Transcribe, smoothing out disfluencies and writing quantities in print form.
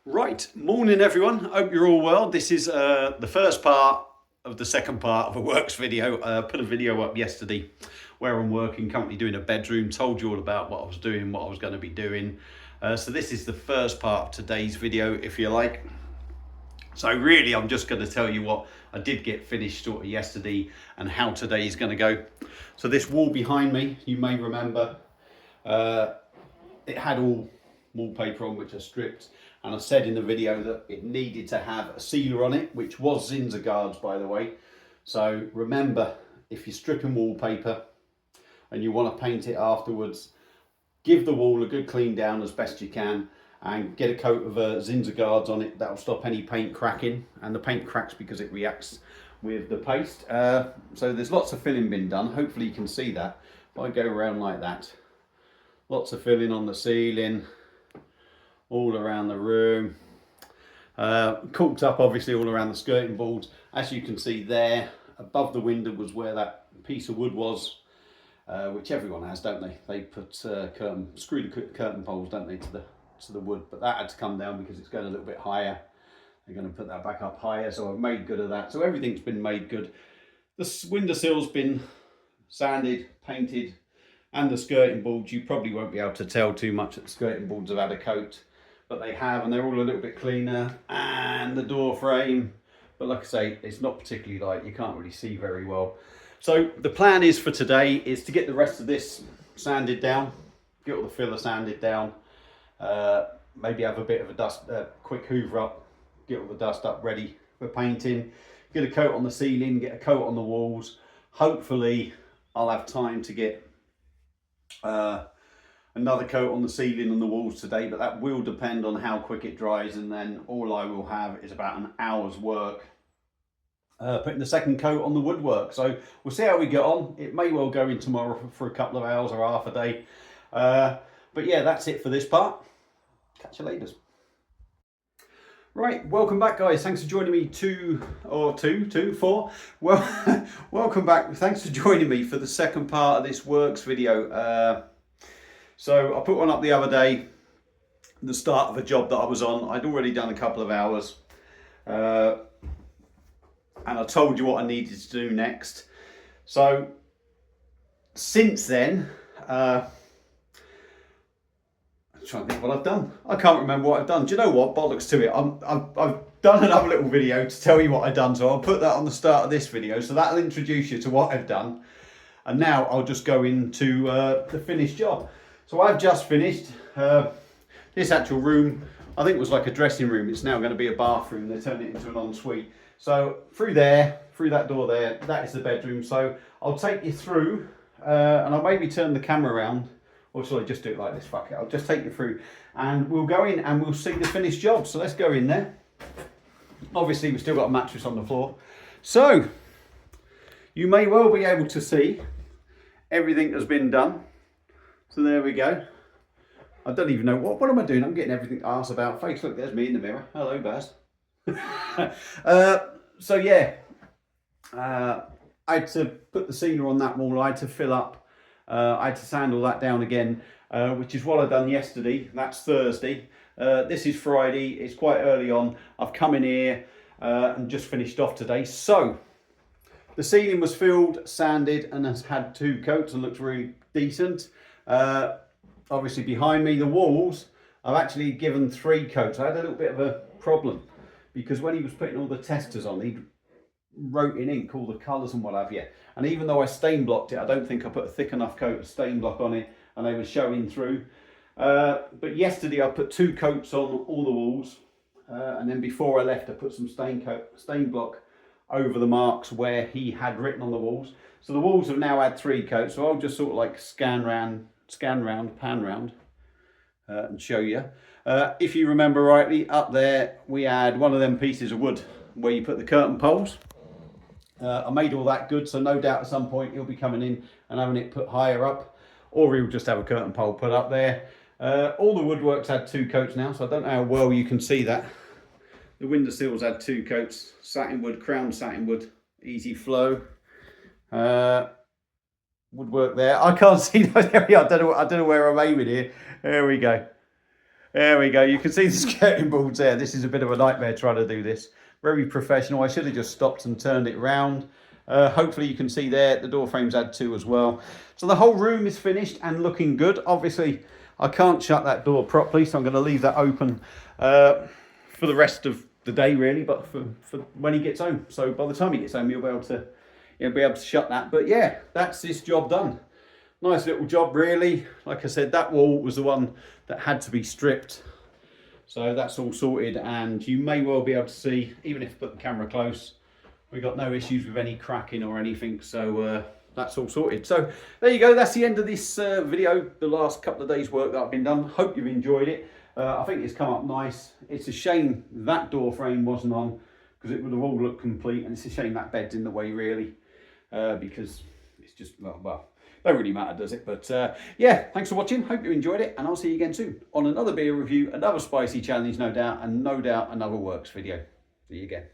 Right, morning everyone. Hope you're all well. This is the first part of the second part of a works video. Put a video up yesterday where I'm working, currently doing a bedroom, told you all about what I was doing, what I was going to be doing. So this is the first part of today's video, if you like. So really, I'm just going to tell you what I did get finished sort of yesterday and how today is going to go. So this wall behind me, you may remember, it had all wallpaper on which I stripped, and I said in the video that it needed to have a sealer on it, which was Zinsser guards, by the way. So remember, if you're stripping wallpaper and you want to paint it afterwards, give the wall a good clean down as best you can and get a coat of Zinsser guards on it. That'll stop any paint cracking, and the paint cracks because it reacts with the paste. So there's lots of filling been done. Hopefully you can see that. If I go around like that, lots of filling on the ceiling, all around the room, caulked up obviously all around the skirting boards. As you can see there, above the window was where that piece of wood was, which everyone has, don't they? They put screw the curtain poles, don't they, to the wood, but that had to come down because it's going a little bit higher. They're going to put that back up higher, so I've made good of that. So everything's been made good. The windowsill's been sanded, painted, and the skirting boards, you probably won't be able to tell too much that the skirting boards have had a coat, but they have, and they're all a little bit cleaner. And the door frame, but like I say, it's not particularly light, you can't really see very well. So the plan is for today is to get the rest of this sanded down, get all the filler sanded down, maybe have a bit of a quick hoover up, get all the dust up ready for painting, get a coat on the ceiling, get a coat on the walls. Hopefully I'll have time to get another coat on the ceiling and the walls today, but that will depend on how quick it dries, and then all I will have is about an hour's work putting the second coat on the woodwork. So we'll see how we get on. It may well go in tomorrow for a couple of hours or half a day, but yeah, that's it for this part. Catch you later. Right, welcome back guys, thanks for joining me well, welcome back, thanks for joining me for the second part of this works video. So I put one up the other day, the start of a job that I was on. I'd already done a couple of hours, and I told you what I needed to do next. So since then, I'm trying to think what I've done. I can't remember what I've done. Do you know what? Bollocks to it. I've done another little video to tell you what I've done, so I'll put that on the start of this video. So that'll introduce you to what I've done. And now I'll just go into the finished job. So I've just finished this actual room. I think it was like a dressing room. It's now going to be a bathroom. They turned it into an ensuite. So through there, through that door there, that is the bedroom. So I'll take you through, and I'll maybe turn the camera around. Or shall I just do it like this? Fuck it. I'll just take you through and we'll go in and we'll see the finished job. So let's go in there. Obviously, we've still got a mattress on the floor. So you may well be able to see everything has been done. So there we go. I don't even know what am I doing? I'm getting everything arse about face. Look, there's me in the mirror. Hello, Baz. So yeah, I had to put the sealer on that wall. I had to fill up. I had to sand all that down again, which is what I've done yesterday. That's Thursday. This is Friday. It's quite early on. I've come in here and just finished off today. So the ceiling was filled, sanded, and has had 2 coats and looks really decent. Obviously behind me, the walls, I've actually given 3 coats. I had a little bit of a problem because when he was putting all the testers on, he wrote in ink all the colours and what have you. And even though I stain blocked it, I don't think I put a thick enough coat of stain block on it, and they were showing through. But yesterday I put 2 coats on all the walls, and then before I left I put some stain block over the marks where he had written on the walls. So the walls have now had 3 coats, so I'll just sort of like pan round and show you. If you remember rightly, up there we had one of them pieces of wood where you put the curtain poles. I made all that good, so no doubt at some point he'll be coming in and having it put higher up, or he'll just have a curtain pole put up there. All the woodwork's had 2 coats now, so I don't know how well you can see that. The windowsills had 2 coats, satin wood, crown satin wood, easy flow. Woodwork there. I can't see. There we are. I don't know where I'm aiming here. There we go. There we go. You can see the skirting boards there. This is a bit of a nightmare trying to do this. Very professional. I should have just stopped and turned it round. Hopefully you can see there the door frames add two as well. So the whole room is finished and looking good. Obviously I can't shut that door properly, so I'm going to leave that open for the rest of the day really, but for when he gets home. So by the time he gets home he'll be able to shut that. But yeah, that's this job done. Nice little job really. Like I said, that wall was the one that had to be stripped. So that's all sorted, and you may well be able to see, even if you put the camera close, we got no issues with any cracking or anything. So that's all sorted. So there you go. That's the end of this video. The last couple of days work that I've been done. Hope you've enjoyed it. I think it's come up nice. It's a shame that door frame wasn't on, because it would have all looked complete, and it's a shame that bed's in the way really, because it's just, well, don't really matter, does it? But yeah, thanks for watching. Hope you enjoyed it, and I'll see you again soon on another beer review, another spicy challenge, no doubt, and no doubt another works video. See you again.